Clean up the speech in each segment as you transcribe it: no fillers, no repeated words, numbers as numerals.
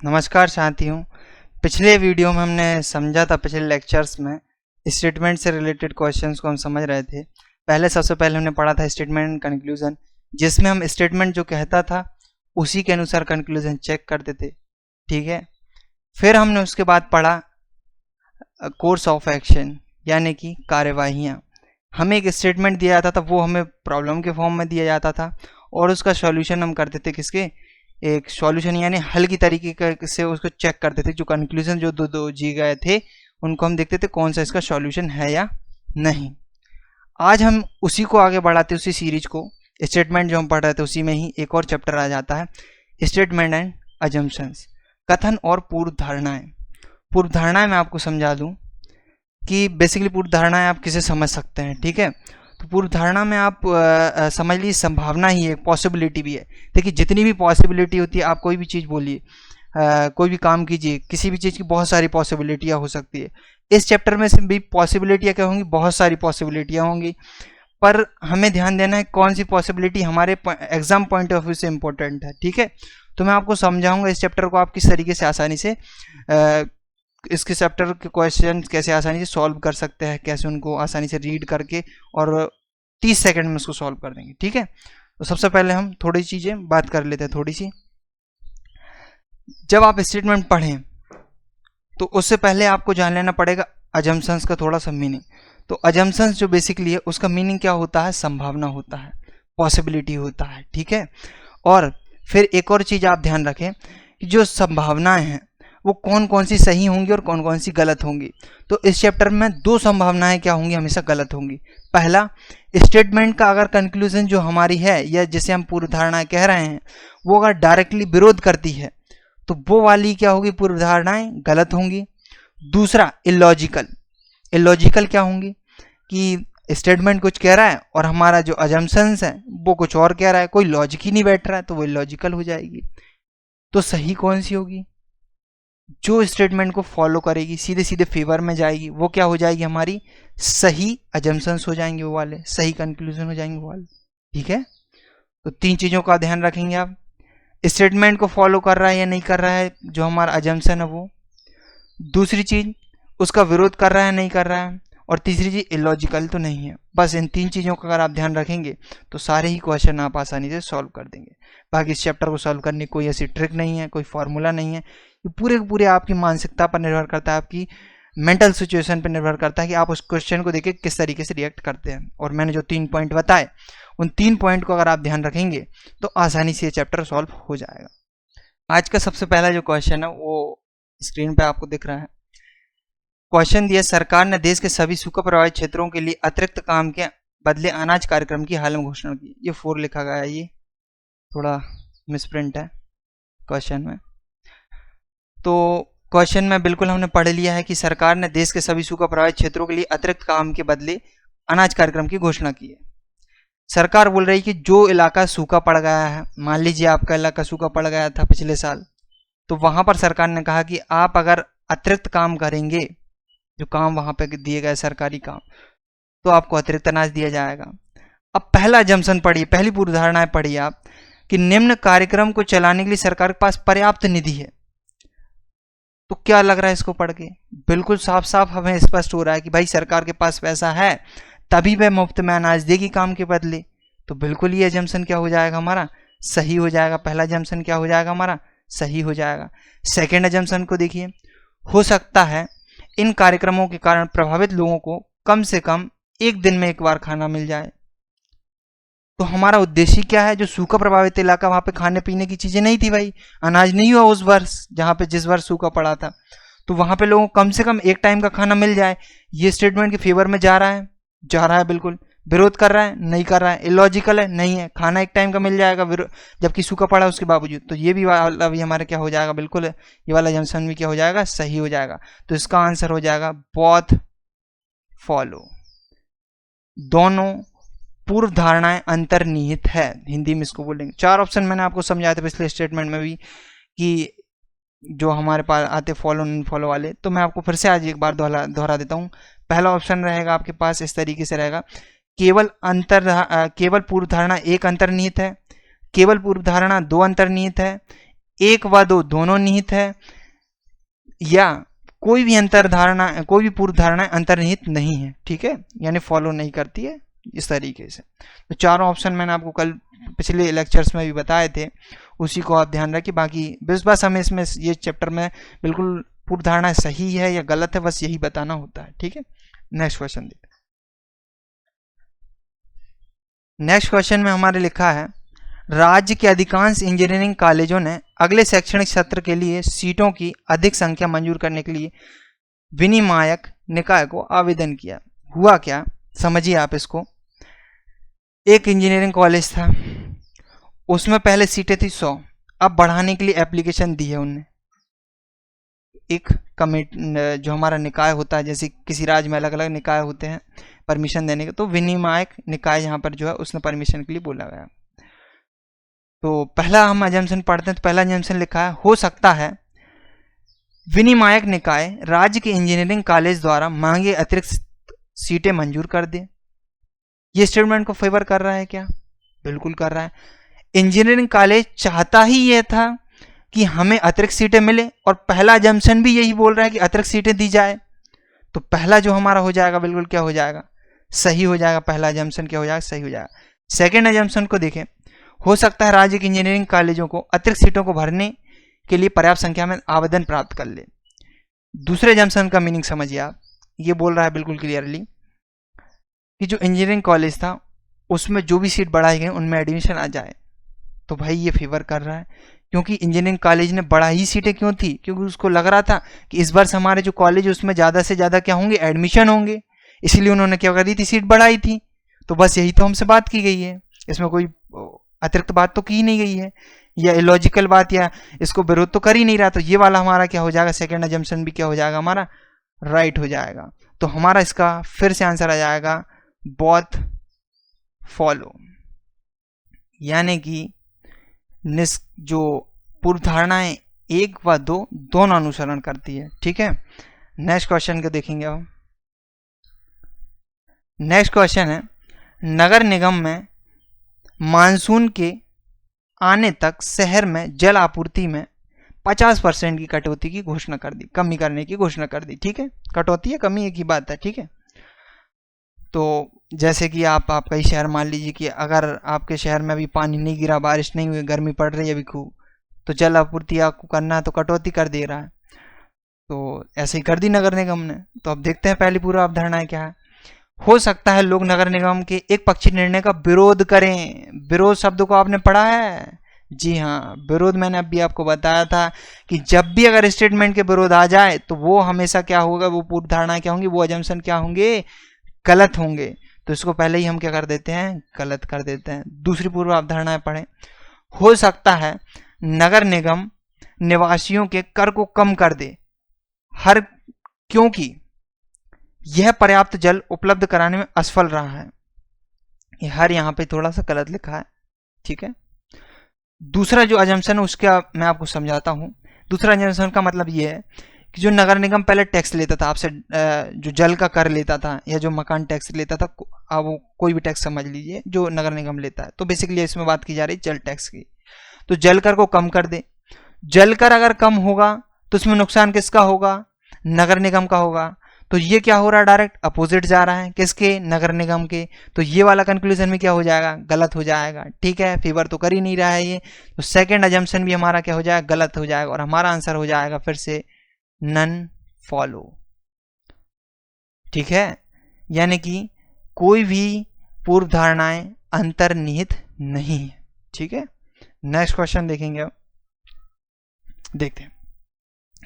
नमस्कार साथियों। पिछले वीडियो में हमने समझा था, पिछले लेक्चर्स में स्टेटमेंट से रिलेटेड क्वेश्चंस को हम समझ रहे थे। सबसे पहले हमने पढ़ा था स्टेटमेंट कंक्लूजन, जिसमें हम स्टेटमेंट जो कहता था उसी के अनुसार कंक्लूजन चेक करते थे। ठीक है, फिर हमने उसके बाद पढ़ा कोर्स ऑफ एक्शन, यानी कि कार्यवाहियाँ। हमें एक स्टेटमेंट दिया जाता था, वो हमें प्रॉब्लम के फॉर्म में दिया जाता था और उसका सॉल्यूशन हम करते थे किसके, एक सॉल्यूशन यानी हल की तरीके से उसको चेक करते थे। जो कंक्लूजन जो दो जी गए थे उनको हम देखते थे कौन सा इसका सॉल्यूशन है या नहीं। आज हम उसी को आगे बढ़ाते, उसी सीरीज को, स्टेटमेंट जो हम पढ़ रहे थे उसी में ही एक और चैप्टर आ जाता है, स्टेटमेंट एंड अजम्पशंस, कथन और पूर्व धारणाएं। पूर्व धारणाएं मैं आपको समझा दूं कि बेसिकली पूर्व धारणाएं आप किसे समझ सकते हैं। ठीक है, तो पूर्व धारणा में आप समझ लीजिए संभावना ही है, पॉसिबिलिटी भी है। देखिए जितनी भी पॉसिबिलिटी होती है, आप कोई भी चीज़ बोलिए, कोई भी काम कीजिए, किसी भी चीज़ की बहुत सारी पॉसिबिलिटियाँ हो सकती है। इस चैप्टर में भी पॉसिबिलिटियाँ क्या होंगी, बहुत सारी पॉसिबिलिटियाँ होंगी, पर हमें ध्यान देना है कौन सी पॉसिबिलिटी हमारे एग्जाम पॉइंट ऑफ व्यू से इम्पोर्टेंट है। ठीक है, तो मैं आपको समझाऊंगा इस चैप्टर को आप किस तरीके से आसानी से इसके चैप्टर के क्वेश्चन कैसे आसानी से सॉल्व कर सकते हैं, कैसे उनको आसानी से रीड करके और 30 सेकंड में उसको सॉल्व कर देंगे। ठीक है, तो सबसे पहले हम थोड़ी चीज़ें बात कर लेते हैं। थोड़ी सी, जब आप स्टेटमेंट पढ़ें तो उससे पहले आपको जान लेना पड़ेगा अजम्पशंस का थोड़ा सा मीनिंग। तो अजम्पशंस जो बेसिकली है उसका मीनिंग क्या होता है, संभावना होता है, पॉसिबिलिटी होता है। ठीक है, और फिर एक और चीज़ आप ध्यान रखें कि जो संभावनाएं हैं वो कौन कौन सी सही होंगी और कौन कौन सी गलत होंगी। तो इस चैप्टर में दो संभावनाएं क्या होंगी, हमेशा गलत होंगी। पहला, स्टेटमेंट का अगर कंक्लूजन जो हमारी है या जिसे हम पूर्व धारणाएं कह रहे हैं वो अगर डायरेक्टली विरोध करती है तो वो वाली क्या होगी, पूर्व धारणाएं गलत होंगी। दूसरा, इलॉजिकल। इलॉजिकल क्या होंगी कि स्टेटमेंट कुछ कह रहा है और हमारा जो अजम्पशंस है वो कुछ और कह रहा है, कोई लॉजिक ही नहीं बैठ रहा है, तो वो इलॉजिकल हो जाएगी। तो सही कौन सी होगी, जो स्टेटमेंट को फॉलो करेगी, सीधे सीधे फेवर में जाएगी, वो क्या हो जाएगी, हमारी सही अजम्पशंस हो जाएंगे, वो वाले सही कंक्लूजन हो जाएंगे वो वाले। ठीक है, तो तीन चीज़ों का ध्यान रखेंगे आप, स्टेटमेंट को फॉलो कर रहा है या नहीं कर रहा है जो हमारा अजम्पशन है वो, दूसरी चीज़ उसका विरोध कर रहा है नहीं कर रहा है, और तीसरी चीज़ इलॉजिकल तो नहीं है। बस इन तीन चीज़ों का अगर आप ध्यान रखेंगे तो सारे ही क्वेश्चन आप आसानी से सॉल्व कर देंगे। बाकी इस चैप्टर को सॉल्व करने की कोई ऐसी ट्रिक नहीं है, कोई फार्मूला नहीं है, ये पूरे पूरे आपकी मानसिकता पर निर्भर करता है, आपकी मेंटल सिचुएशन पर निर्भर करता है कि आप उस क्वेश्चन को देख के किस तरीके से रिएक्ट करते हैं। और मैंने जो 3 पॉइंट बताए उन 3 पॉइंट को अगर आप ध्यान रखेंगे तो आसानी से ये चैप्टर सॉल्व हो जाएगा। आज का सबसे पहला जो क्वेश्चन है वो स्क्रीन पे आपको दिख रहा है। क्वेश्चन दिया, सरकार ने देश के सभी सूखा प्रभावित क्षेत्रों के लिए अतिरिक्त काम के बदले अनाज कार्यक्रम की हाल में घोषणा की। ये 4 लिखा गया है, ये थोड़ा मिसप्रिंट है क्वेश्चन में। तो क्वेश्चन में बिल्कुल हमने पढ़ लिया है कि सरकार ने देश के सभी सूखा प्रभावित क्षेत्रों के लिए अतिरिक्त काम के बदले अनाज कार्यक्रम की घोषणा की है। सरकार बोल रही है कि जो इलाका सूखा पड़ गया है, मान लीजिए आपका इलाका सूखा पड़ गया था पिछले साल, तो वहां पर सरकार ने कहा कि आप अगर अतिरिक्त काम करेंगे, जो काम वहां पे दिए गए सरकारी काम, तो आपको अतिरिक्त अनाज दिया जाएगा। अब पहला जम्पशन पढ़िए, पहली पूर्व धारणाएं पढ़िए आप कि निम्न कार्यक्रम को चलाने के लिए सरकार के पास पर्याप्त निधि है। तो क्या लग रहा है इसको पढ़ के, बिल्कुल साफ साफ हमें स्पष्ट हो रहा है कि भाई सरकार के पास पैसा है तभी वह मुफ्त में अनाज देगी काम के बदले। तो बिल्कुल ये जम्पशन क्या हो जाएगा, हमारा सही हो जाएगा। पहला जम्पशन क्या हो जाएगा, हमारा सही हो जाएगा। सेकेंड जम्पशन को देखिए, हो सकता है इन कार्यक्रमों के कारण प्रभावित लोगों को कम से कम एक दिन में एक बार खाना मिल जाए। तो हमारा उद्देश्य क्या है, जो सूखा प्रभावित इलाका वहां पे खाने पीने की चीजें नहीं थी, भाई अनाज नहीं हुआ उस वर्ष, जहां पे जिस वर्ष सूखा पड़ा था, तो वहां पे लोगों को कम से कम एक टाइम का खाना मिल जाए। ये स्टेटमेंट के फेवर में जा रहा है, जा रहा है बिल्कुल। विरोध कर रहा है, नहीं कर रहा है। इलॉजिकल है, नहीं है, खाना एक टाइम का मिल जाएगा जबकि सूखा पड़ा उसके बावजूद। तो ये भी वाला भी हमारा क्या हो जाएगा, बिल्कुल ये वाला जंक्शन भी क्या हो जाएगा, सही हो जाएगा। तो इसका आंसर हो जाएगा बोथ फॉलो। दोनों पूर्व धारणाएं अंतर्निहित है, हिंदी में इसको बोलेंगे। 4 ऑप्शन मैंने आपको समझाया था पिछले स्टेटमेंट में भी कि जो हमारे पास आते फॉलो नॉन फॉलो वाले, तो मैं आपको फिर से आज एक बार दोहरा देता हूँ। पहला ऑप्शन रहेगा आपके पास इस तरीके से रहेगा, केवल पूर्व धारणा 1 अंतर्निहित है, केवल पूर्व धारणा 2 अंतर्निहित है, 1 व 2 दोनों निहित है, या कोई भी अंतर्धारणा, कोई भी पूर्व धारणा अंतर्निहित नहीं है, ठीक है, यानी फॉलो नहीं करती है इस तरीके से। तो चारों ऑप्शन मैंने आपको कल पिछले लेक्चर्स में भी बताए थे, उसी को आप ध्यान रखिए। बाकी बस हमें इसमें ये चैप्टर में बिल्कुल पूर्व धारणा सही है या गलत है, बस यही बताना होता है, ठीक है। नेक्स्ट क्वेश्चन देखते हैं। नेक्स्ट क्वेश्चन में हमारे लिखा है, राज्य के अधिकांश इंजीनियरिंग कॉलेजों ने अगले शैक्षणिक सत्र के लिए सीटों की अधिक संख्या मंजूर करने के लिए विनियामक निकाय को आवेदन किया। हुआ क्या, समझिए आप इसको। एक इंजीनियरिंग कॉलेज था, उसमें पहले सीटें थी 100, अब बढ़ाने के लिए एप्लीकेशन दी है उनने। एक कमेटी, जो हमारा निकाय होता है, जैसे किसी राज्य में अलग अलग निकाय होते हैं परमिशन देने के, तो विनियामक निकाय यहाँ पर जो है उसने परमिशन के लिए बोला गया। तो पहला हम अजम्पशन पढ़ते हैं, तो पहला अजम्पशन लिखा है, हो सकता है विनियामक निकाय राज्य के इंजीनियरिंग कॉलेज द्वारा मांगे अतिरिक्त सीटें मंजूर कर दे। ये स्टेटमेंट को फेवर कर रहा है क्या? बिल्कुल कर रहा है। इंजीनियरिंग कॉलेज चाहता ही यह था कि हमें अतिरिक्त सीटें मिले, और पहला अजम्पशन भी यही बोल रहा है कि अतिरिक्त सीटें दी जाए। तो पहला जो हमारा हो जाएगा बिल्कुल क्या हो जाएगा, सही हो जाएगा। पहला अजम्पशन क्या हो जाएगा, सही हो जाएगा। सेकेंड अजम्पशन को देखें, हो सकता है राज्य के इंजीनियरिंग कॉलेजों को अतिरिक्त सीटों को भरने के लिए पर्याप्त संख्या में आवेदन प्राप्त कर ले। दूसरे अजम्पशन का मीनिंग समझिए आप, ये बोल रहा है बिल्कुल क्लियरली कि जो इंजीनियरिंग कॉलेज था उसमें जो भी सीट बढ़ाई गई उनमें एडमिशन आ जाए। तो भाई ये फेवर कर रहा है, क्योंकि इंजीनियरिंग कॉलेज ने बढ़ा ही सीटें क्यों थी, क्योंकि उसको लग रहा था कि इस वर्ष हमारे जो कॉलेज उसमें ज़्यादा से ज़्यादा क्या होंगे, एडमिशन होंगे, इसलिए उन्होंने क्या कर दी थी, सीट बढ़ाई थी। तो बस यही तो हमसे बात की गई है, इसमें कोई अतिरिक्त बात तो की नहीं गई है, या इलॉजिकल बात, या इसको विरोध तो कर ही नहीं रहा। तो ये वाला हमारा क्या हो जाएगा, सेकेंड अजम्पशन भी क्या हो जाएगा, हमारा राइट हो जाएगा। तो हमारा इसका फिर से आंसर आ जाएगा बोथ फॉलो, यानी कि जो पूर्व धारणाएं 1 व 2 दोनों अनुसरण करती है, ठीक है। नेक्स्ट क्वेश्चन को देखेंगे अब। नेक्स्ट क्वेश्चन है, नगर निगम में मानसून के आने तक शहर में जल आपूर्ति में 50% की कटौती की घोषणा कर दी, कमी करने की घोषणा कर दी, ठीक है। कटौती है कमी एक ही बात है, ठीक है। तो जैसे कि आपका ही शहर मान लीजिए कि अगर आपके शहर में अभी पानी नहीं गिरा, बारिश नहीं हुई, गर्मी पड़ रही है अभी खूब, तो जल आपूर्ति आपको करना है तो कटौती कर दे रहा है। तो ऐसे ही कर दी नगर निगम ने। तो अब देखते हैं पहली पूर्व अवधारणा क्या है। हो सकता है लोग नगर निगम के एक पक्षी निर्णय का विरोध करें। विरोध शब्द को आपने पढ़ा है? जी हाँ, विरोध मैंने अभी आपको बताया था कि जब भी अगर स्टेटमेंट के विरोध आ जाए तो वो हमेशा क्या होगा, वो पूर्व धारणा क्या होंगी, वो अजम्पशन क्या होंगे, गलत होंगे। तो इसको पहले ही हम क्या कर देते हैं, गलत कर देते हैं। दूसरी पूर्व अवधारणा पढ़ें। हो सकता है नगर निगम निवासियों के कर को कम कर दे, क्योंकि यह पर्याप्त जल उपलब्ध कराने में असफल रहा है। ये हर यहाँ पे थोड़ा सा गलत लिखा है, ठीक है। दूसरा जो अजम्पशन है उसका मैं आपको समझाता हूँ। दूसरा अजम्पशन का मतलब ये है कि जो नगर निगम पहले टैक्स लेता था आपसे, जो जल का कर लेता था या जो मकान टैक्स लेता था, आप वो कोई भी टैक्स समझ लीजिए जो नगर निगम लेता है, तो बेसिकली इसमें बात की जा रही है जल टैक्स की। तो जल कर को कम कर दे। जल कर अगर कम होगा तो उसमें नुकसान किसका होगा, नगर निगम का होगा। तो ये क्या हो रहा है, डायरेक्ट अपोजिट जा रहा है, किसके, नगर निगम के। तो ये वाला कंक्लूजन में क्या हो जाएगा, गलत हो जाएगा, ठीक है। फेवर तो कर ही नहीं रहा है ये, तो सेकंड अजम्पशन भी हमारा क्या हो जाएगा, गलत हो जाएगा, और हमारा आंसर हो जाएगा फिर से नन फॉलो, ठीक है। यानी कि कोई भी पूर्व धारणाएं अंतर्निहित नहीं है, ठीक है। नेक्स्ट क्वेश्चन देखेंगे अब, देखते हैं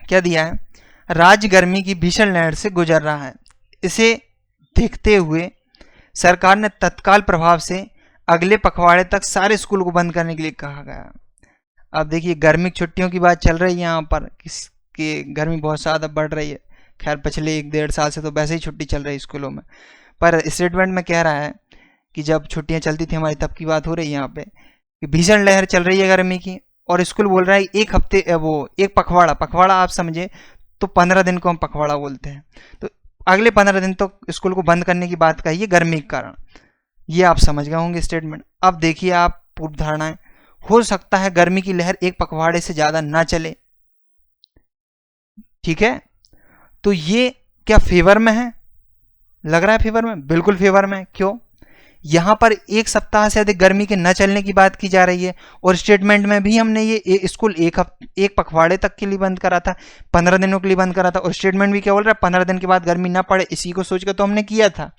क्या दिया है। राज्य गर्मी की भीषण लहर से गुजर रहा है, इसे देखते हुए सरकार ने तत्काल प्रभाव से अगले पखवाड़े तक सारे स्कूल को बंद करने के लिए कहा गया। अब देखिए गर्मी की छुट्टियों की बात चल रही है यहाँ पर, कि गर्मी बहुत ज़्यादा बढ़ रही है। खैर पिछले 1-1.5 साल से तो वैसे ही छुट्टी चल रही है स्कूलों में, पर स्टेटमेंट में कह रहा है कि जब छुट्टियां चलती थी हमारी तब की बात हो रही है यहाँ पे, कि भीषण लहर चल रही है गर्मी की, और स्कूल बोल रहा है एक हफ्ते, वो एक पखवाड़ा आप समझे तो 15 दिन को हम पखवाड़ा बोलते हैं, तो अगले 15 दिन तो स्कूल को बंद करने की बात कही है गर्मी के कारण। ये आप समझ गए होंगे स्टेटमेंट। अब देखिए आप पूर्व धारणाएं। हो सकता है गर्मी की लहर एक पखवाड़े से ज्यादा ना चले। ठीक है, तो ये क्या फेवर में है? लग रहा है फेवर में, बिल्कुल फेवर में। क्यों? यहां पर एक सप्ताह से अधिक गर्मी के न चलने की बात की जा रही है, और स्टेटमेंट में भी हमने ये स्कूल एक पखवाड़े तक के लिए बंद करा था, 15 दिनों के लिए बंद करा था, और स्टेटमेंट भी क्या बोल रहा है, 15 दिन के बाद गर्मी ना पड़े, इसी को सोचकर तो हमने किया था।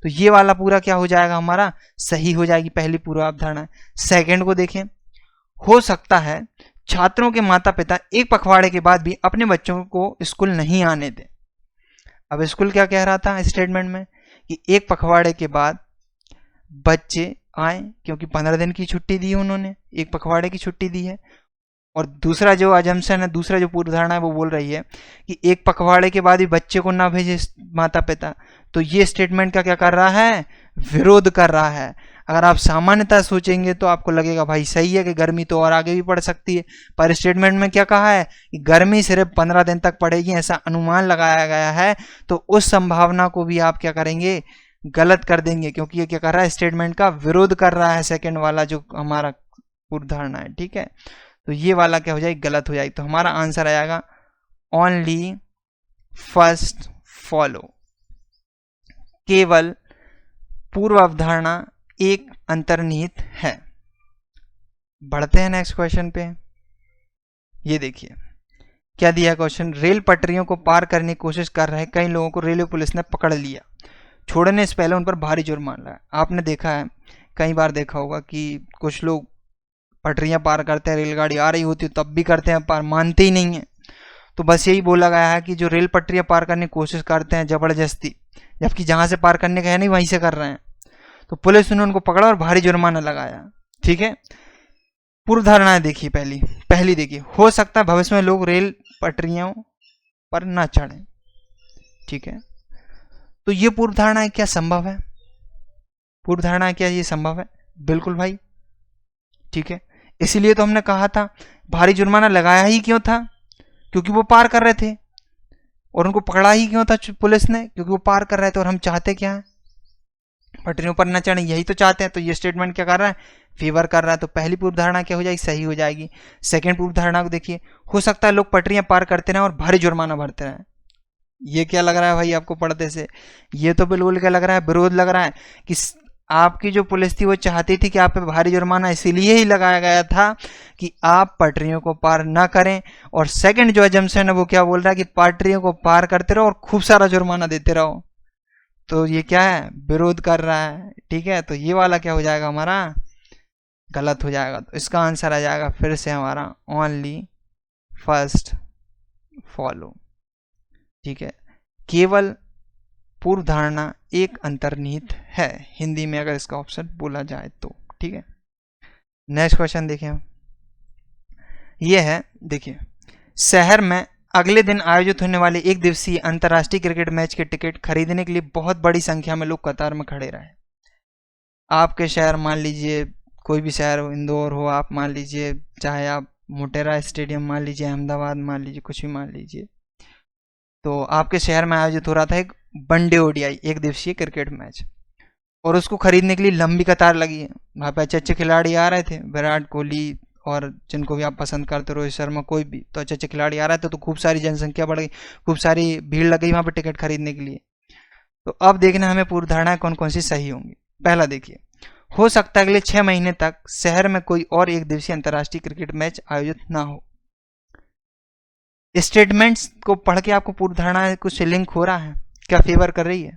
तो ये वाला पूरा क्या हो जाएगा हमारा, सही हो जाएगी पहली पूर्वावधारणा। सेकंड को देखें, हो सकता है छात्रों के माता पिता एक पखवाड़े के बाद भी अपने बच्चों को स्कूल नहीं आने दें। अब स्कूल क्या कह रहा था स्टेटमेंट में कि एक पखवाड़े के बाद बच्चे आए, क्योंकि 15 दिन की छुट्टी दी है उन्होंने, एक पखवाड़े की छुट्टी दी है। और दूसरा जो अजम्पशन है, दूसरा जो पूर्व धारणा है, वो बोल रही है कि एक पखवाड़े के बाद भी बच्चे को ना भेजे माता पिता। तो ये स्टेटमेंट का क्या कर रहा है, विरोध कर रहा है। अगर आप सामान्यतः सोचेंगे तो आपको लगेगा भाई सही है कि गर्मी तो और आगे भी पड़ सकती है, पर स्टेटमेंट में क्या कहा है कि गर्मी सिर्फ 15 दिन तक पड़ेगी, ऐसा अनुमान लगाया गया है। तो उस संभावना को भी आप क्या करेंगे, गलत कर देंगे, क्योंकि ये क्या कर रहा है, स्टेटमेंट का विरोध कर रहा है, सेकंड वाला जो हमारा पूर्व धारणा है। ठीक है, तो ये वाला क्या हो जाएगी, गलत हो जाएगी। तो हमारा आंसर आएगा ओनली फर्स्ट फॉलो, केवल पूर्व अवधारणा एक अंतर्निहित है। बढ़ते हैं नेक्स्ट क्वेश्चन पे। ये देखिए क्या दिया क्वेश्चन, रेल पटरियों को पार करने की कोशिश कर रहे कई लोगों को रेलवे पुलिस ने पकड़ लिया, छोड़ने से पहले उन पर भारी जुर्माना है। आपने देखा है, कई बार देखा होगा कि कुछ लोग पटरियां पार करते हैं, रेलगाड़ी आ रही होती है तब भी करते हैं पार, मानते ही नहीं है। तो बस यही बोला गया है कि जो रेल पटरियां पार करने की कोशिश करते हैं जबरदस्ती, जबकि जहां से पार करने का है नहीं वहीं से कर रहे हैं, तो पुलिस ने उनको पकड़ा और भारी जुर्माना लगाया। ठीक है, पूर्व धारणाएं देखिए। पहली देखिए, हो सकता है भविष्य में लोग रेल पटरियों पर न चढ़े। ठीक है, तो ये पूर्व धारणा क्या संभव है? पूर्व धारणा क्या ये संभव है? बिल्कुल भाई। ठीक है, इसीलिए तो हमने कहा था भारी जुर्माना लगाया ही क्यों था, क्योंकि वो पार कर रहे थे। और उनको पकड़ा ही क्यों था पुलिस ने, क्योंकि वो पार कर रहे थे। और हम चाहते क्या है, पटरियों पर न चढ़े, यही तो चाहते हैं। तो ये स्टेटमेंट क्या कर रहा है, फेवर कर रहा है। तो पहली पूर्व धारणा क्या हो जाएगी, सही हो जाएगी। सेकंड पूर्व धारणा को देखिए, हो सकता है लोग पटरियां पार करते रहे और भारी जुर्माना भरते रहे। ये क्या लग रहा है भाई आपको पढ़ते से, ये तो बिल्कुल क्या लग रहा है, विरोध लग रहा है कि आपकी जो पुलिस थी वो चाहती थी कि आप पे भारी जुर्माना इसीलिए ही लगाया गया था कि आप पटरियों को पार ना करें। और सेकंड जो अजम्पशन है वो क्या बोल रहा है कि पटरियों को पार करते रहो और खूब सारा जुर्माना देते रहो। तो ये क्या है, विरोध कर रहा है। ठीक है, तो ये वाला क्या हो जाएगा हमारा, गलत हो जाएगा। तो इसका आंसर आ जाएगा फिर से हमारा ओनली फर्स्ट फॉलो। ठीक है, केवल पूर्व धारणा एक अंतर्निहित है, हिंदी में अगर इसका ऑप्शन बोला जाए तो। ठीक है, नेक्स्ट क्वेश्चन देखें। ये है, देखिए, शहर में अगले दिन आयोजित होने वाले एक दिवसीय अंतर्राष्ट्रीय क्रिकेट मैच के टिकट खरीदने के लिए बहुत बड़ी संख्या में लोग कतार में खड़े रहे। आपके शहर, मान लीजिए कोई भी शहर हो, इंदौर हो, आप मान लीजिए, चाहे आप मोटेरा स्टेडियम मान लीजिए, अहमदाबाद मान लीजिए, कुछ भी मान लीजिए, तो आपके शहर में आयोजित हो रहा था एक वनडे ओडीआई एक दिवसीय क्रिकेट मैच, और उसको खरीदने के लिए लंबी कतार लगी है। वहाँ पे अच्छे अच्छे खिलाड़ी आ रहे थे, विराट कोहली और जिनको भी आप पसंद करते, रोहित शर्मा, कोई भी, तो अच्छे अच्छे खिलाड़ी आ रहे थे। तो खूब सारी जनसंख्या बढ़ गई, खूब सारी भीड़ लग गई वहाँ पे टिकट खरीदने के लिए। तो अब देखना हमें पूर्व धारणाएं कौन कौन सी सही होंगी। पहला देखिए, हो सकता है अगले 6 महीने तक शहर में कोई और एक दिवसीय अंतर्राष्ट्रीय क्रिकेट मैच आयोजित ना हो। स्टेटमेंट्स को पढ़ के आपको पूर्व धारणा कुछ लिंक हो रहा है, क्या फेवर कर रही है?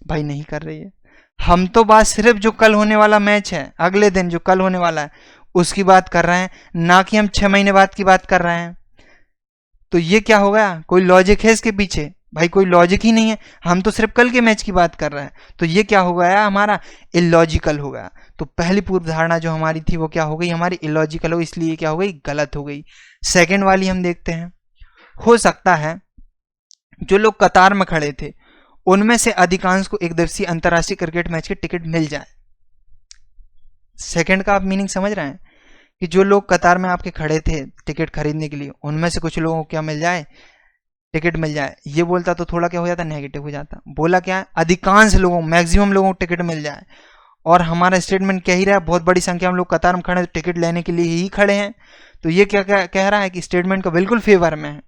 भाई नहीं कर रही है। हम तो बात सिर्फ जो कल होने वाला मैच है, अगले दिन जो कल होने वाला है उसकी बात कर रहे हैं, ना कि हम 6 महीने बाद की बात कर रहे हैं। तो ये क्या हो गया, कोई लॉजिक है इसके पीछे? भाई कोई लॉजिक ही नहीं है, हम तो सिर्फ कल के मैच की बात कर रहे हैं। तो ये क्या हो गया हमारा, इलॉजिकल हो गया। तो पहली पूर्व धारणा जो हमारी थी वो क्या हो गई, हमारी इलॉजिकल हो, इसलिए क्या हो गई, गलत हो गई। सेकेंड वाली हम देखते हैं, हो सकता है जो लोग कतार में खड़े थे उनमें से अधिकांश को एक दिवसीय अंतर्राष्ट्रीय क्रिकेट मैच के टिकट मिल जाए। सेकंड का आप मीनिंग समझ रहे हैं कि जो लोग कतार में आपके खड़े थे टिकट खरीदने के लिए, उनमें से कुछ लोगों को क्या मिल जाए, टिकट मिल जाए। ये बोलता तो थोड़ा क्या हो जाता, नेगेटिव हो जाता। बोला क्या है, अधिकांश लोगों, मैक्सिमम लोगों को टिकट मिल जाए। और हमारा स्टेटमेंट कह ही रहा है बहुत बड़ी संख्या में लोग कतार में खड़े हैं, तो टिकट लेने के लिए ही खड़े हैं। तो ये क्या कह रहा है कि स्टेटमेंट का बिल्कुल फेवर में है,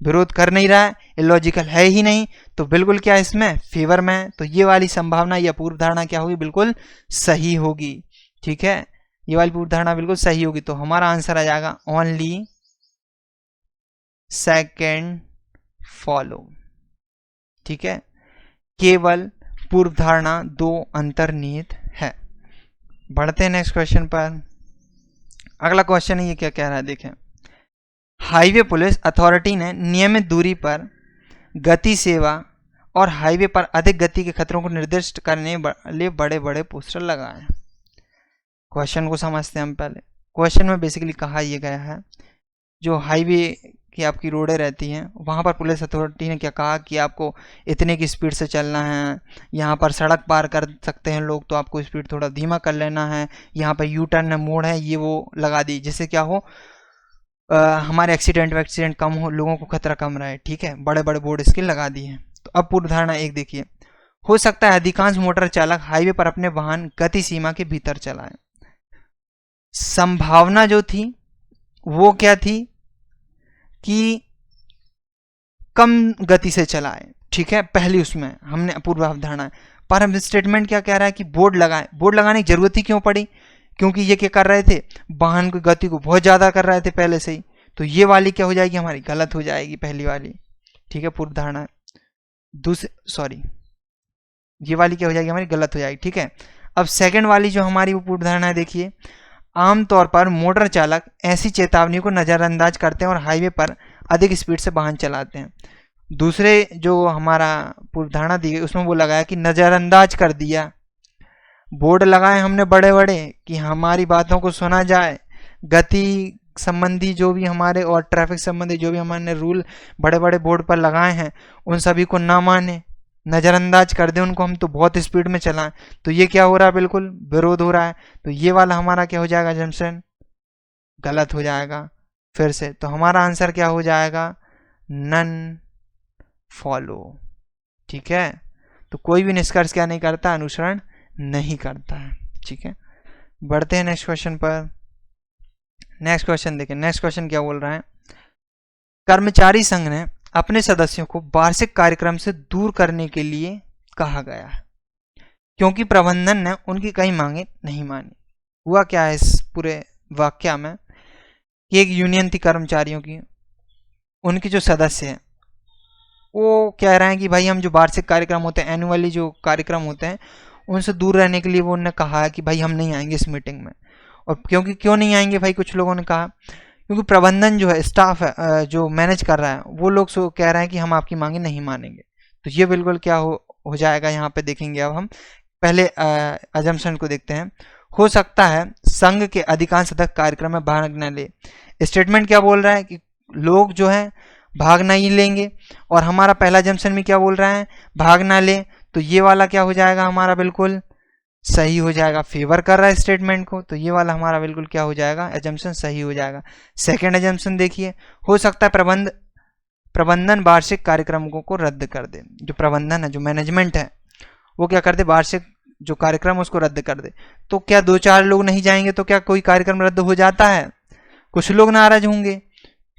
विरोध कर नहीं रहा है, इलॉजिकल है ही नहीं, तो बिल्कुल क्या इसमें फेवर में है। तो ये वाली संभावना या पूर्व धारणा क्या होगी, बिल्कुल सही होगी। ठीक है, ये वाली पूर्व धारणा बिल्कुल सही होगी। तो हमारा आंसर आ जाएगा ओनली सेकेंड फॉलो। ठीक है, केवल पूर्व धारणा दो अंतर्निहित है। बढ़ते हैं नेक्स्ट क्वेश्चन पर। अगला क्वेश्चन है, ये क्या कह रहा है देखें। हाईवे पुलिस अथॉरिटी ने नियमित दूरी पर गति सेवा और हाईवे पर अधिक गति के खतरों को निर्दिष्ट करने वाले बड़े बड़े पोस्टर लगाए हैं। क्वेश्चन को समझते हैं हम पहले। क्वेश्चन में बेसिकली कहा यह गया है, जो हाईवे की आपकी रोडें रहती हैं वहाँ पर पुलिस अथॉरिटी ने क्या कहा कि आपको इतने की स्पीड से चलना है, यहाँ पर सड़क पार कर सकते हैं लोग तो आपको स्पीड थोड़ा धीमा कर लेना है, यहाँ पर यू टर्न मोड़ है ये वो लगा दी, जिससे क्या हो हमारे एक्सीडेंट कम हो, लोगों को खतरा कम रहे। ठीक है, बड़े बड़े बोर्ड इसके लगा दिए हैं। तो अब पूर्व धारणा एक देखिए, हो सकता है अधिकांश मोटर चालक हाईवे पर अपने वाहन गति सीमा के भीतर चलाएं। संभावना जो थी वो क्या थी कि कम गति से चलाएं। ठीक है, पहली उसमें हमने पूर्व अवधारणा, पर हम स्टेटमेंट क्या कह रहा है कि बोर्ड लगाएं। बोर्ड लगाने की जरूरत ही क्यों पड़ी, क्योंकि ये क्या कर रहे थे, वाहन की गति को बहुत ज्यादा कर रहे थे पहले से ही। तो ये वाली क्या हो जाएगी, हमारी गलत हो जाएगी पहली वाली। ठीक है, पूर्व धारणा ये वाली क्या हो जाएगी, हमारी गलत हो जाएगी। ठीक है, अब सेकंड वाली जो हमारी वो पूर्व धारणा है, देखिए आमतौर पर मोटर चालक ऐसी चेतावनी को नजरअंदाज करते हैं और हाईवे पर अधिक स्पीड से वाहन चलाते हैं। दूसरे जो हमारा पूर्व धारणा दी गई उसमें वो लगाया कि नजरअंदाज कर दिया, बोर्ड लगाए हमने बड़े बड़े कि हमारी बातों को सुना जाए, गति संबंधी जो भी हमारे और ट्रैफिक संबंधी जो भी हमारे रूल बड़े बड़े बोर्ड पर लगाए हैं उन सभी को ना माने, नजरअंदाज कर दे उनको, हम तो बहुत स्पीड में चलाएं। तो ये क्या हो रहा है, बिल्कुल विरोध हो रहा है। तो ये वाला हमारा क्या हो जाएगा, जंक्शन गलत हो जाएगा फिर से। तो हमारा आंसर क्या हो जाएगा, नन फॉलो। ठीक है, तो कोई भी निष्कर्ष क्या नहीं करता, अनुसरण नहीं करता है। ठीक है, बढ़ते हैं नेक्स्ट क्वेश्चन पर। नेक्स्ट क्वेश्चन देखें, नेक्स्ट क्वेश्चन क्या बोल रहा है, कर्मचारी संघ ने अपने सदस्यों को वार्षिक कार्यक्रम से दूर करने के लिए कहा गया है क्योंकि प्रबंधन ने उनकी कई मांगे नहीं मानी। हुआ क्या है इस पूरे वाक्य में कि एक यूनियन थी कर्मचारियों की, उनके जो सदस्य हैं वो कह रहे हैं कि भाई हम जो वार्षिक कार्यक्रम होते हैं, एनुअली जो कार्यक्रम होते हैं, उनसे दूर रहने के लिए वो उन्होंने कहा है कि भाई हम नहीं आएंगे इस मीटिंग में। और क्योंकि क्यों नहीं आएंगे भाई, कुछ लोगों ने कहा क्योंकि प्रबंधन जो है, स्टाफ है जो मैनेज कर रहा है, वो लोग कह रहे हैं कि हम आपकी मांगे नहीं मानेंगे। तो ये बिल्कुल क्या हो जाएगा, यहाँ पे देखेंगे। अब हम पहले अजम्पशन को देखते हैं। हो सकता है संघ के अधिकांश सदस्य कार्यक्रम में भाग न ले। स्टेटमेंट क्या बोल रहा है कि लोग जो है भाग नहीं लेंगे, और हमारा पहला अजम्पशन में क्या बोल रहा है, भाग ना ले। तो ये वाला क्या हो जाएगा, हमारा बिल्कुल सही हो जाएगा, फेवर कर रहा है स्टेटमेंट को। तो ये वाला हमारा बिल्कुल क्या हो जाएगा, अजम्पशन सही हो जाएगा। सेकंड अजम्पशन देखिए, हो सकता है प्रबंधन वार्षिक कार्यक्रमों को रद्द कर दे। जो प्रबंधन है, जो मैनेजमेंट है, वो क्या कर दे, वार्षिक जो कार्यक्रम उसको रद्द कर दे। तो क्या 2-4 लोग नहीं जाएंगे तो क्या कोई कार्यक्रम रद्द हो जाता है, कुछ लोग नाराज होंगे।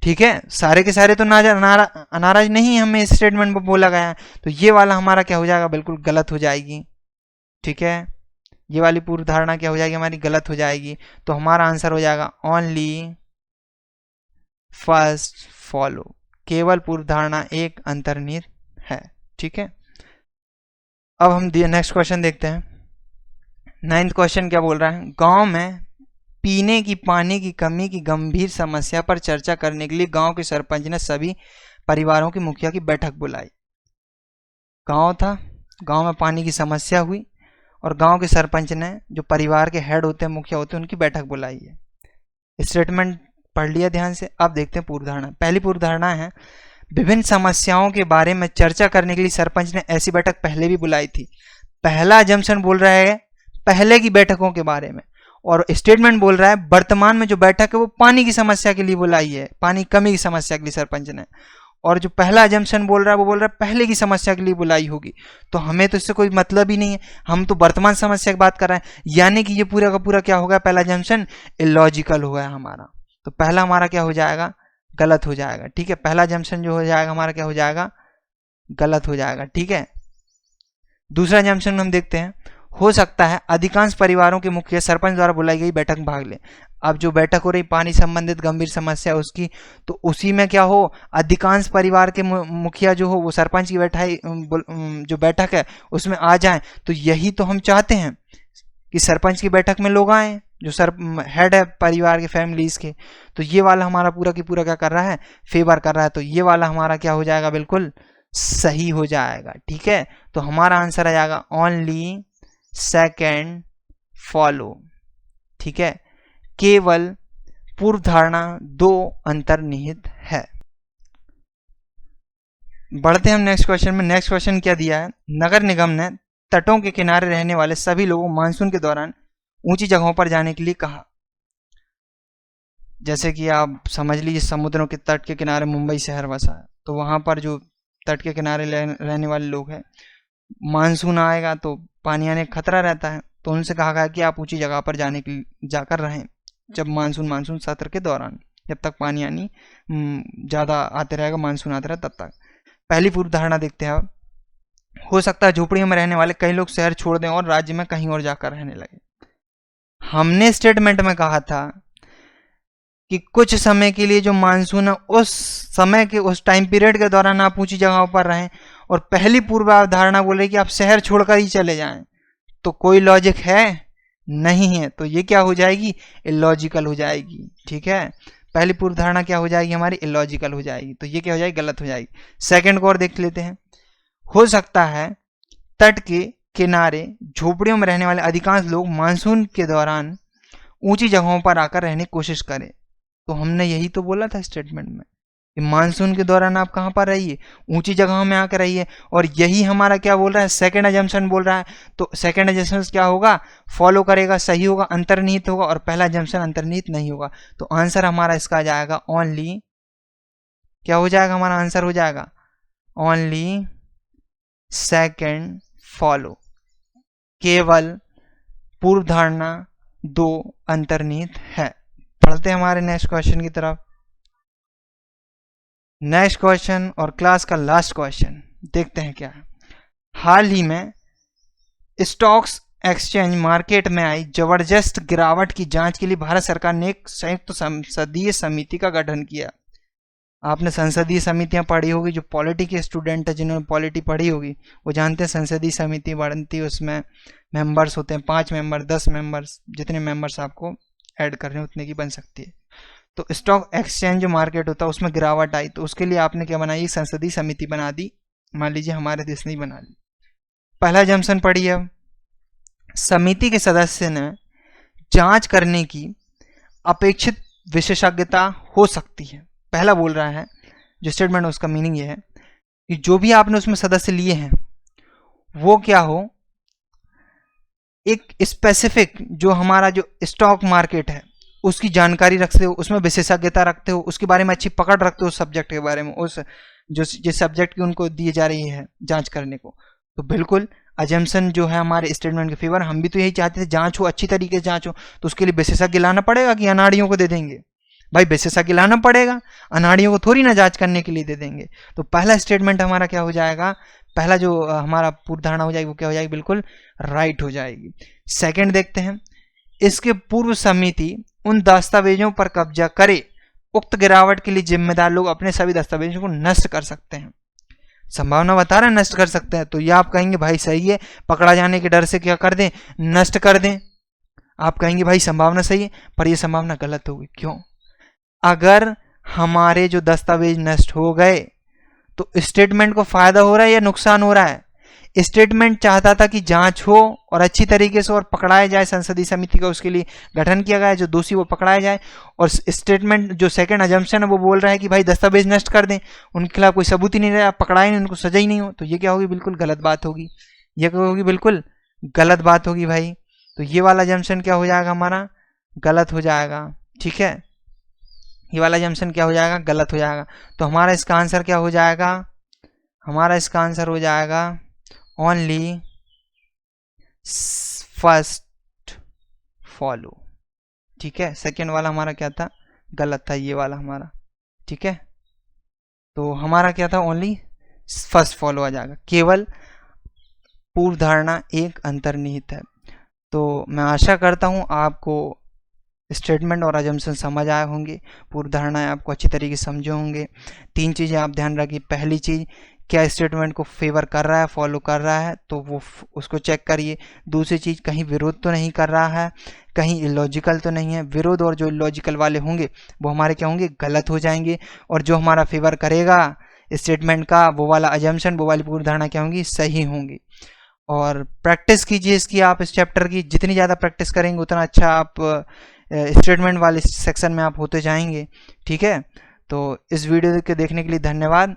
ठीक है, सारे के सारे तो नाराज नहीं, हमें इस स्टेटमेंट में बोला गया है। तो ये वाला हमारा क्या हो जाएगा, बिल्कुल गलत हो जाएगी। ठीक है, ये वाली पूर्व धारणा क्या हो जाएगी, हमारी गलत हो जाएगी। तो हमारा आंसर हो जाएगा ओनली फर्स्ट फॉलो, केवल पूर्व धारणा एक अंतर्निहित है। ठीक है, अब हम नेक्स्ट क्वेश्चन देखते हैं। 9th क्वेश्चन क्या बोल रहा है, गांव में पीने की पानी की कमी की गंभीर समस्या पर चर्चा करने के लिए गांव के सरपंच ने सभी परिवारों के मुखिया की बैठक बुलाई। गांव था, गांव में पानी की समस्या हुई और गांव के सरपंच ने, जो परिवार के हेड होते हैं, मुखिया होते हैं, उनकी बैठक बुलाई है। स्टेटमेंट पढ़ लिया ध्यान से। अब देखते हैं पूर्व धारणा। पहली पूर्व धारणा है, विभिन्न समस्याओं के बारे में चर्चा करने के लिए सरपंच ने ऐसी बैठक पहले भी बुलाई थी। पहला अजम्पशन बोल रहा है पहले की बैठकों के बारे में, और स्टेटमेंट बोल रहा है वर्तमान में जो बैठक है वो पानी की समस्या के लिए बुलाई है, पानी कमी की समस्या के लिए सरपंच ने। और जो पहला अजम्पशन बोल रहा है वो बोल रहा है पहले की समस्या के लिए बुलाई होगी, तो हमें तो इससे कोई मतलब ही नहीं है, हम तो वर्तमान समस्या की बात कर रहे हैं, यानी कि ये पूरा का पूरा क्या होगा, पहला अजम्पशन इलॉजिकल हो गया हमारा। तो पहला हमारा क्या हो जाएगा, गलत हो जाएगा। ठीक है, पहला अजम्पशन जो हो जाएगा हमारा क्या हो जाएगा, गलत हो जाएगा। ठीक है, दूसरा अजम्पशन हम देखते हैं, हो सकता है अधिकांश परिवारों के मुखिया सरपंच द्वारा बुलाई गई बैठक में भाग ले। अब जो बैठक हो रही पानी संबंधित गंभीर समस्या उसकी, तो उसी में क्या हो, अधिकांश परिवार के मुखिया जो हो वो सरपंच की जो बैठक है उसमें आ जाएं। तो यही तो हम चाहते हैं कि सरपंच की बैठक में लोग आए जो हेड है परिवार के, फैमिलीज के। तो ये वाला हमारा पूरा की पूरा क्या कर रहा है, फेवर कर रहा है। तो ये वाला हमारा क्या हो जाएगा, बिल्कुल सही हो जाएगा। ठीक है, तो हमारा आंसर आ जाएगा ओनली सेकेंड फॉलो। ठीक है, केवल पूर्व धारणा दो अंतर्निहित है। बढ़ते हैं हम नेक्स्ट क्वेश्चन में। नेक्स्ट क्वेश्चन क्या दिया है, नगर निगम ने तटों के किनारे रहने वाले सभी लोगों को मानसून के दौरान ऊंची जगहों पर जाने के लिए कहा। जैसे कि आप समझ लीजिए समुद्रों के तट के किनारे मुंबई शहर बसा है, तो वहां पर जो तट के किनारे रहने वाले लोग हैं, मानसून आएगा तो पानी आने का खतरा रहता है, तो उनसे कहा गया कि आप ऊंची जगह पर जाकर रहें जब मानसून सत्र के दौरान, जब तक पानी यानी ज़्यादा आते रहेगा, मानसून आता रहे तब तक। पहली पूर्व धारणा देखते हैं अब, हो सकता है झोपड़ियों में रहने वाले कई लोग शहर छोड़ दें और राज्य में कहीं और जाकर रहने लगे। हमने स्टेटमेंट में कहा था कि कुछ समय के लिए जो मानसून है उस समय के उस टाइम पीरियड के दौरान आप ऊंची जगहों पर रहें, और पहली पूर्वाधारणा बोल रही कि आप शहर छोड़कर ही चले जाएं। तो कोई लॉजिक है नहीं है, तो ये क्या हो जाएगी, इलॉजिकल हो जाएगी। ठीक है, पहली पूर्व धारणा क्या हो जाएगी हमारी, इलॉजिकल हो जाएगी, तो ये क्या हो जाएगी, गलत हो जाएगी। सेकंड को और देख लेते हैं, हो सकता है तट के किनारे झोपड़ियों में रहने वाले अधिकांश लोग मानसून के दौरान ऊंची जगहों पर आकर रहने की कोशिश करें। तो हमने यही तो बोला था स्टेटमेंट में कि मानसून के दौरान आप कहां पर रहिए, ऊंची जगहों में आकर रहिए, और यही हमारा क्या बोल रहा है, सेकंड अजम्पशन बोल रहा है। तो सेकंड अजम्पशन क्या होगा, फॉलो करेगा, सही होगा, अंतर्निहित होगा, और पहला अजम्पशन अंतर्निहित नहीं होगा। तो आंसर हमारा इसका आ जाएगा ओनली, क्या हो जाएगा हमारा आंसर हो जाएगा ओनली सेकंड फॉलो, केवल पूर्व धारणा दो अंतर्निहित है। पढ़ते हैं हमारे नेक्स्ट क्वेश्चन की तरफ। नेक्स्ट क्वेश्चन और क्लास का लास्ट क्वेश्चन देखते हैं क्या है। हाल ही में स्टॉक्स एक्सचेंज मार्केट में आई जबरदस्त गिरावट की जांच के लिए भारत सरकार ने एक संयुक्त संसदीय समिति का गठन किया। आपने संसदीय समितियां पढ़ी होगी, जो पॉलिटी के स्टूडेंट है जिन्होंने पॉलिटी पढ़ी होगी वो जानते हैं संसदीय समिति बनती है, उसमें मेंबर्स होते हैं 5 मेंबर, 10 मेंबर्स, जितने मेंबर्स आपको ऐड कर रहे हैं उतने की बन सकती है। तो स्टॉक एक्सचेंज जो मार्केट होता है उसमें गिरावट आई, तो उसके लिए आपने क्या बनाई, संसदीय समिति बना दी। मान लीजिए हमारे देश ने ही बना ली। पहला जम्सन पढ़िए, अब समिति के सदस्य ने जांच करने की अपेक्षित विशेषज्ञता हो सकती है। पहला बोल रहा है जो स्टेटमेंट, उसका मीनिंग ये है कि जो भी आपने उसमें सदस्य लिए हैं वो क्या हो, एक स्पेसिफिक जो हमारा जो स्टॉक मार्केट है उसकी जानकारी रखते हो, उसमें विशेषज्ञता रखते हो, उसके बारे में अच्छी पकड़ रखते हो, सब्जेक्ट के बारे में, उस जो जिस सब्जेक्ट की उनको दी जा रही है जांच करने को। तो बिल्कुल अजम्पशन जो है हमारे स्टेटमेंट के फेवर, हम भी तो यही चाहते थे, जांच हो, अच्छी तरीके से जांच हो। तो उसके लिए विशेषज्ञ लाना पड़ेगा कि अनाड़ियों को दे देंगे, भाई विशेषज्ञ लाना पड़ेगा, अनाड़ियों को थोड़ी ना जांच करने के लिए दे देंगे। तो पहला स्टेटमेंट हमारा क्या हो जाएगा, पहला जो हमारा पूर्व धारणा हो जाएगी वो क्या हो जाएगी, बिल्कुल राइट हो जाएगी। सेकंड देखते हैं, इसके पूर्व समिति उन दस्तावेजों पर कब्जा करे, उक्त गिरावट के लिए जिम्मेदार लोग अपने सभी दस्तावेजों को नष्ट कर सकते हैं। संभावना बता रहा है नष्ट कर सकते हैं, तो ये आप कहेंगे भाई सही है, पकड़ा जाने के डर से क्या कर दें, नष्ट कर दें। आप कहेंगे भाई संभावना सही है, पर यह संभावना गलत होगी। क्यों? अगर हमारे जो दस्तावेज नष्ट हो गए तो स्टेटमेंट को फायदा हो रहा है या नुकसान हो रहा है? स्टेटमेंट चाहता था कि जांच हो और अच्छी तरीके से और पकड़ाया जाए, संसदीय समिति का उसके लिए गठन किया गया है, जो दोषी वो पकड़ाया जाए। और स्टेटमेंट जो सेकंड अजम्पशन है वो बोल रहा है कि भाई दस्तावेज नष्ट कर दें, उनके खिलाफ कोई सबूत ही नहीं रहा, पकड़ाए नहीं, उनको सजा ही नहीं हो। तो ये क्या होगी, बिल्कुल गलत बात होगी, ये क्या होगी, बिल्कुल गलत बात होगी भाई। तो ये वाला अजम्पशन क्या हो जाएगा हमारा, गलत हो जाएगा। ठीक है, ये वाला जंक्शन क्या हो जाएगा, गलत हो जाएगा। तो हमारा इसका आंसर क्या हो जाएगा, हमारा इसका आंसर हो जाएगा ओनली फर्स्ट फॉलो। ठीक है, सेकेंड वाला हमारा क्या था, गलत था ये वाला हमारा। ठीक है, तो हमारा क्या था, ओनली फर्स्ट फॉलो आ जाएगा, केवल पूर्व धारणा एक अंतर्निहित है। तो मैं आशा करता हूँ आपको स्टेटमेंट और अजम्पशन समझ आए होंगे, पूर्व धारणाएं आपको अच्छी तरीके से समझे होंगे। 3 चीज़ें आप ध्यान रखिए। पहली चीज़, क्या स्टेटमेंट को फेवर कर रहा है, फॉलो कर रहा है, तो वो उसको चेक करिए। दूसरी चीज़, कहीं विरोध तो नहीं कर रहा है, कहीं इलॉजिकल तो नहीं है। विरोध और जो इलॉजिकल वाले होंगे वो हमारे क्या होंगे, गलत हो जाएंगे, और जो हमारा फेवर करेगा स्टेटमेंट का, वो वाला अजम्पशन, वो वाली पूर्व धारणा क्या होंगी, सही होंगी। और प्रैक्टिस कीजिए इसकी, आप इस चैप्टर की जितनी ज़्यादा प्रैक्टिस करेंगे उतना अच्छा आप स्टेटमेंट वाले सेक्शन में आप होते जाएंगे। ठीक है, तो इस वीडियो के देखने के लिए धन्यवाद।